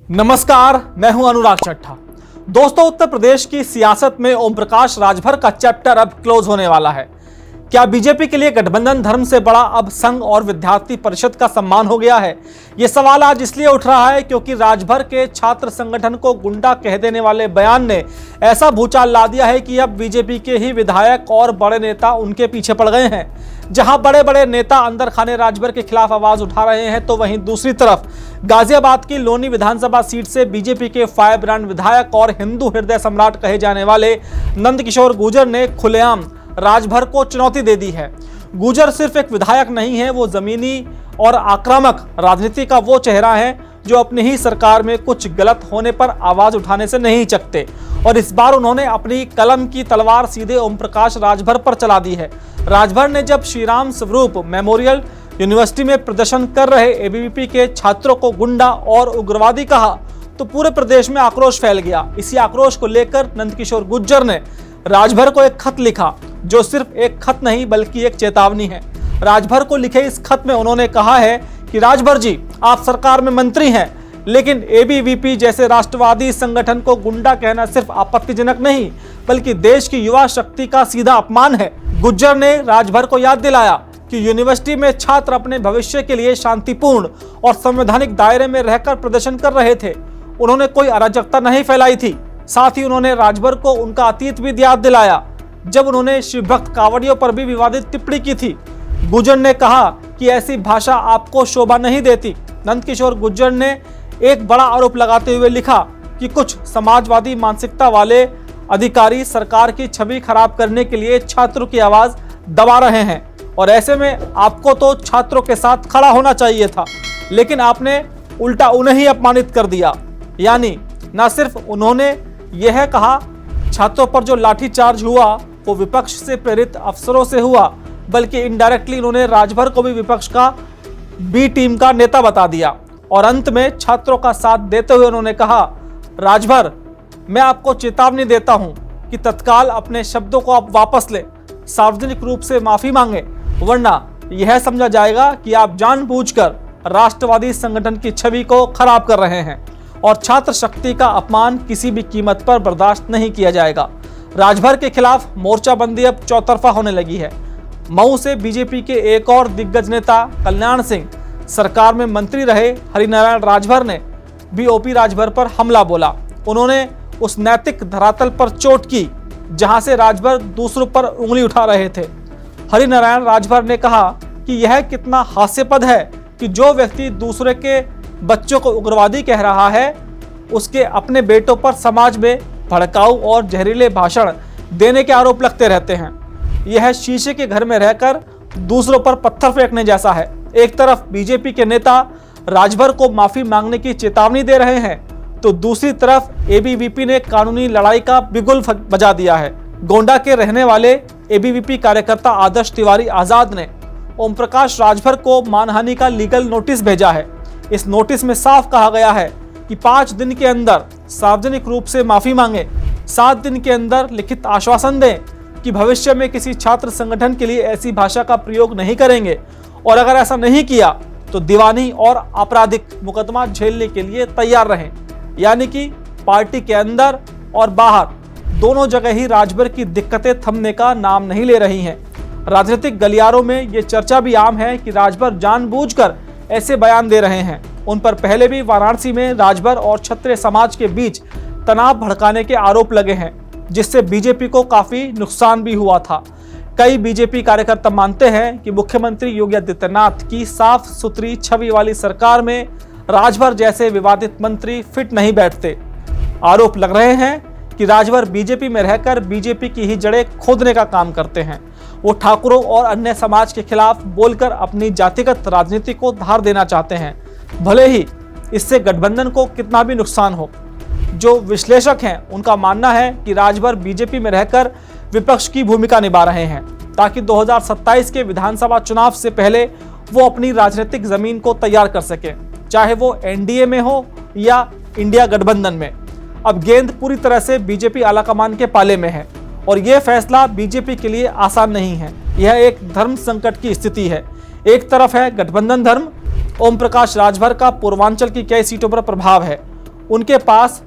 नमस्कार, मैं हूं अनुराग चट्टा। दोस्तों, उत्तर प्रदेश की सियासत में ओम प्रकाश राजभर का चैप्टर अब क्लोज होने वाला है। क्या बीजेपी के लिए गठबंधन धर्म से बड़ा अब संघ और विद्यार्थी परिषद का सम्मान हो गया है? ये सवाल आज इसलिए उठ रहा है क्योंकि राजभर के छात्र संगठन को गुंडा कह देने वाले बयान ने ऐसा भूचाल ला दिया है कि अब बीजेपी के ही विधायक और बड़े नेता उनके पीछे पड़ गए हैं। जहां बड़े बड़े नेता अंदर खाने राजभर के खिलाफ आवाज उठा रहे हैं, तो वहीं दूसरी तरफ गाजियाबाद की लोनी विधानसभा सीट से बीजेपी के फायर ब्रांड विधायक और हिंदू हृदय सम्राट कहे जाने वाले नंदकिशोर गुर्जर ने खुलेआम राजभर को चुनौती दे दी है। गुर्जर सिर्फ एक विधायक नहीं है, वो जमीनी और आक्रामक राजनीति का वो चेहरा है जो अपनी ही सरकार में कुछ गलत होने पर आवाज उठाने से नहीं चकते। और इस बार उन्होंने अपनी कलम की तलवार सीधे ओम प्रकाश राजभर पर चला दी है। राजभर ने जब श्रीराम स्वरूप मेमोरियल यूनिवर्सिटी में प्रदर्शन कर रहे एबीवीपी के छात्रों को गुंडा और उग्रवादी कहा, तो पूरे प्रदेश में आक्रोश फैल गया। इसी आक्रोश को लेकर नंदकिशोर गुर्जर ने राजभर को एक खत लिखा, जो सिर्फ एक खत नहीं बल्कि एक चेतावनी है। राजभर को लिखे इस खत में उन्होंने कहा है कि राजभर जी, आप सरकार में मंत्री हैं, लेकिन एबीवीपी जैसे राष्ट्रवादी संगठन को गुंडा कहना सिर्फ आपत्तिजनक नहीं बल्कि देश की युवा शक्ति का सीधा अपमान है। गुर्जर ने राजभर को याद दिलाया कि यूनिवर्सिटी में छात्र अपने भविष्य के लिए शांतिपूर्ण और संवैधानिक दायरे में रहकर प्रदर्शन कर रहे थे। उन्होंने कोई अराजकता नहीं फैलाई थी। साथ ही उन्होंने राजभर को उनका अतीत भी याद दिलाया, जब उन्होंने शिवभक्त कांवड़ियों पर भी विवादित टिप्पणी की थी। गुर्जर ने कहा कि ऐसी भाषा आपको शोभा नहीं देती। नंदकिशोर गुर्जर ने एक बड़ा आरोप लगाते हुए लिखा कि कुछ समाजवादी मानसिकता वाले अधिकारी सरकार की छवि खराब करने के लिए छात्रों की आवाज दबा रहे हैं, और ऐसे में आपको तो छात्रों के साथ खड़ा होना चाहिए था, लेकिन आपने उल्टा उन्हें ही अपमानित कर दिया। यानी न सिर्फ उन्होंने यह कहा छात्रों पर जो लाठीचार्ज हुआ वो विपक्ष से प्रेरित अफसरों से हुआ, बल्कि इनडायरेक्टली उन्होंने राजभर को भी विपक्ष का बी टीम का नेता बता दिया। और अंत में छात्रों का साथ देते हुए उन्होंने कहा, राजभर, मैं आपको चेतावनी देता हूं कि तत्काल अपने शब्दों को आप वापस ले, सार्वजनिक रूप से माफी मांगे, वरना यह समझा जाएगा कि आप जानबूझकर राष्ट्रवादी संगठन की छवि को खराब कर रहे हैं और छात्र शक्ति का अपमान किसी भी कीमत पर बर्दाश्त नहीं किया जाएगा। राजभर के खिलाफ मोर्चाबंदी अब चौतरफा होने लगी है। मऊ से बीजेपी के एक और दिग्गज नेता कल्याण सिंह, सरकार में मंत्री रहे हरिनारायण राजभर ने भी ओपी राजभर पर हमला बोला। उन्होंने उस नैतिक धरातल पर चोट की जहां से राजभर दूसरों पर उंगली उठा रहे थे। हरिनारायण राजभर ने कहा कि यह कितना हास्यास्पद है कि जो व्यक्ति दूसरे के बच्चों को उग्रवादी कह रहा है, उसके अपने बेटों पर समाज में भड़काऊ और जहरीले भाषण देने के आरोप लगते रहते हैं। यह शीशे के घर में रहकर दूसरों पर पत्थर फेंकने जैसा है। एक तरफ बीजेपी के नेता राजभर को माफी मांगने की चेतावनी दे रहे हैं, तो दूसरी तरफ एबीवीपी ने कानूनी लड़ाई का बिगुल बजा दिया है। गोंडा के रहने वाले एबीवीपी कार्यकर्ता आदर्श तिवारी आजाद ने ओम प्रकाश राजभर को मानहानि का लीगल नोटिस भेजा है। इस नोटिस में साफ कहा गया है कि 5 दिन के अंदर सार्वजनिक रूप से माफी मांगे, 7 दिन के अंदर लिखित आश्वासन दें कि भविष्य में किसी छात्र संगठन के लिए ऐसी भाषा का प्रयोग नहीं करेंगे, और अगर ऐसा नहीं किया तो दीवानी और आपराधिक मुकदमा झेलने के लिए तैयार रहें। यानी कि पार्टी के अंदर और बाहर दोनों जगह ही राजभर की दिक्कतें थमने का नाम नहीं ले रही हैं। राजनीतिक गलियारों में ये चर्चा भी आम है कि राजभर जानबूझकर ऐसे बयान दे रहे हैं। उन पर पहले भी वाराणसी में राजभर और क्षत्रिय समाज के बीच तनाव भड़काने के आरोप लगे हैं, जिससे बीजेपी को काफी नुकसान भी हुआ था। कई बीजेपी कार्यकर्ता मानते हैं कि मुख्यमंत्री योगी आदित्यनाथ की साफ सुथरी छवि वाली सरकार में राजभर जैसे विवादित मंत्री फिट नहीं बैठते। आरोप लग रहे हैं कि राजभर बीजेपी में रहकर बीजेपी की ही जड़ें खोदने का काम करते हैं। वो ठाकुरों और अन्य समाज के खिलाफ बोलकर अपनी जातिगत राजनीति को धार देना चाहते हैं, भले ही इससे गठबंधन को कितना भी नुकसान हो। जो विश्लेषक हैं उनका मानना है कि राजभर बीजेपी में रहकर विपक्ष की भूमिका निभा रहे हैं, ताकि 2027 के विधानसभा चुनाव से पहले वो अपनी राजनीतिक जमीन को तैयार कर सके, चाहे वो एनडीए में हो या इंडिया गठबंधन में। अब गेंद पूरी तरह से बीजेपी आलाकमान के पाले में है, और यह फैसला बीजेपी के लिए आसान नहीं है। यह एक धर्म संकट की स्थिति है। एक तरफ है गठबंधन धर्म, ओम प्रकाश राजभर का पूर्वांचल की कई सीटों पर प्रभाव है, उनके पास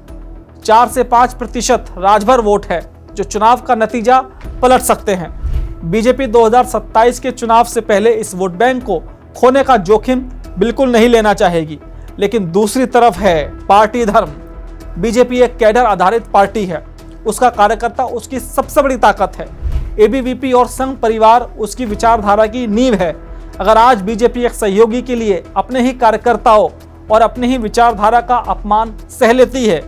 4 से 5% राजभर वोट है जो चुनाव का नतीजा पलट सकते हैं। बीजेपी 2027 के चुनाव से पहले इस वोट बैंक को खोने का जोखिम बिल्कुल नहीं लेना चाहेगी। लेकिन दूसरी तरफ है पार्टी धर्म। बीजेपी एक कैडर आधारित पार्टी है, उसका कार्यकर्ता उसकी सबसे बड़ी ताकत है। एबीवीपी और संघ परिवार उसकी विचारधारा की नींव है। अगर आज बीजेपी एक सहयोगी के लिए अपने ही कार्यकर्ताओं और अपनी ही विचारधारा का अपमान सह लेती है,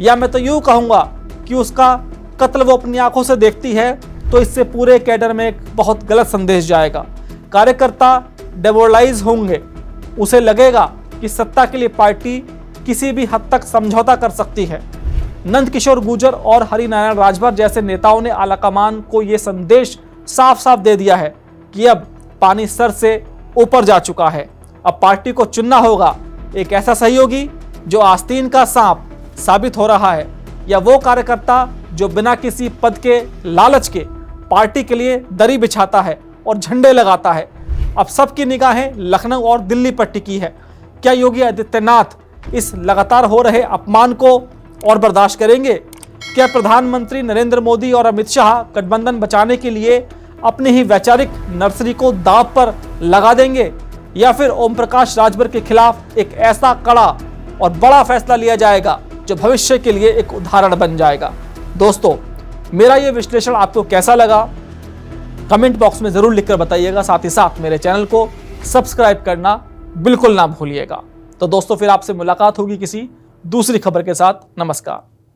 या मैं तो यूं कहूंगा कि उसका कत्ल वो अपनी आंखों से देखती है, तो इससे पूरे कैडर में एक बहुत गलत संदेश जाएगा। कार्यकर्ता डेमोरलाइज होंगे, उसे लगेगा कि सत्ता के लिए पार्टी किसी भी हद तक समझौता कर सकती है। नंद किशोर गुर्जर और हरिनारायण राजभर जैसे नेताओं ने आलाकमान को यह संदेश साफ साफ दे दिया है कि अब पानी सर से ऊपर जा चुका है। अब पार्टी को चुनना होगा एक ऐसा सहयोगी जो आस्तीन का सांप साबित हो रहा है, या वो कार्यकर्ता जो बिना किसी पद के लालच के पार्टी के लिए दरी बिछाता है और झंडे लगाता है। अब सबकी निगाहें लखनऊ और दिल्ली पर टिकी है। क्या योगी आदित्यनाथ इस लगातार हो रहे अपमान को और बर्दाश्त करेंगे? क्या प्रधानमंत्री नरेंद्र मोदी और अमित शाह गठबंधन बचाने के लिए अपनी ही वैचारिक नर्सरी को दांव पर लगा देंगे, या फिर ओम प्रकाश राजभर के खिलाफ एक ऐसा कड़ा और बड़ा फैसला लिया जाएगा जो भविष्य के लिए एक उदाहरण बन जाएगा? दोस्तों, मेरा ये विश्लेषण आपको कैसा लगा कमेंट बॉक्स में जरूर लिखकर बताइएगा। साथ ही साथ मेरे चैनल को सब्सक्राइब करना बिल्कुल ना भूलिएगा। तो दोस्तों, फिर आपसे मुलाकात होगी किसी दूसरी खबर के साथ। नमस्कार।